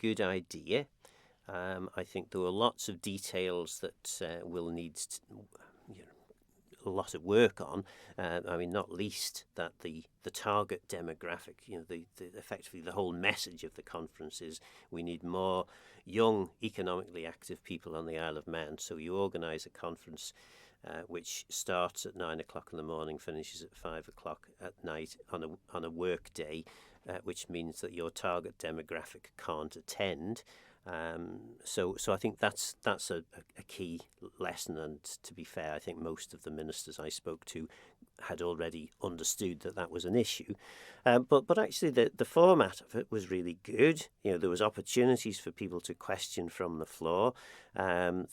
good idea. I think there were lots of details that will need a lot of work on. Not least that the target demographic, effectively the whole message of the conference is we need more young, economically active people on the Isle of Man. So you organise a conference which starts at 9 o'clock in the morning, finishes at 5 o'clock at night on a work day, which means that your target demographic can't attend. So I think that's a key lesson, and to be fair, I think most of the ministers I spoke to had already understood that was an issue. But actually the format of it was really good. There was opportunities for people to question from the floor. There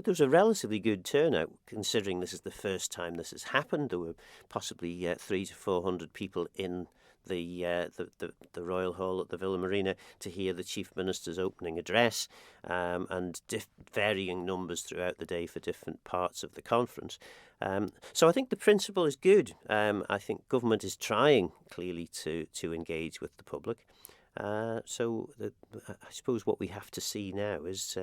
was a relatively good turnout, considering this is the first time this has happened. There were possibly 300 to 400 people in the Royal Hall at the Villa Marina to hear the Chief Minister's opening address, and varying numbers throughout the day for different parts of the conference. So I think the principle is good. I think government is trying clearly to engage with the public. I suppose what we have to see now is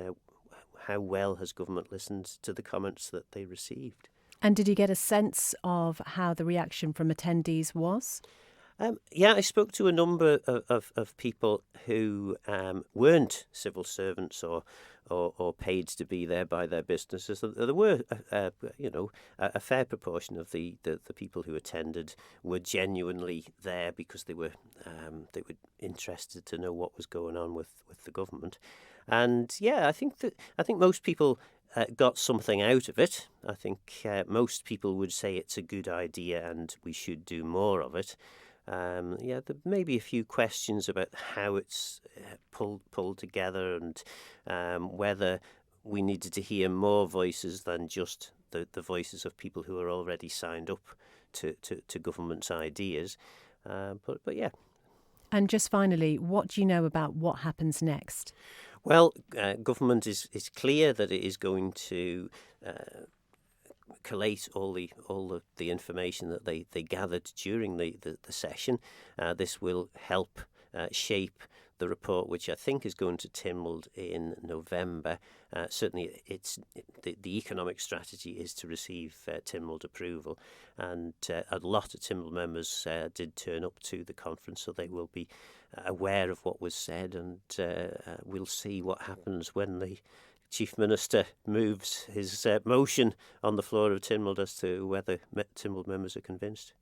how well has government listened to the comments that they received. And did you get a sense of how the reaction from attendees was? I spoke to a number of people who weren't civil servants or paid to be there by their businesses. There were, a fair proportion of the people who attended were genuinely there because they were interested to know what was going on with the government. And I think most people got something out of it. I think most people would say it's a good idea and we should do more of it. There may be a few questions about how it's pulled together, and whether we needed to hear more voices than just the voices of people who are already signed up to government's ideas. But yeah. And just finally, what do you know about what happens next? Well, government is clear that it is going to collate all the information that they gathered during the session. This will help shape the report, which I think is going to Tynwald in November. Certainly, the economic strategy is to receive Tynwald approval, and a lot of Tynwald members did turn up to the conference, so they will be aware of what was said, and we'll see what happens when the Chief Minister moves his motion on the floor of Tynwald as to whether Tynwald members are convinced.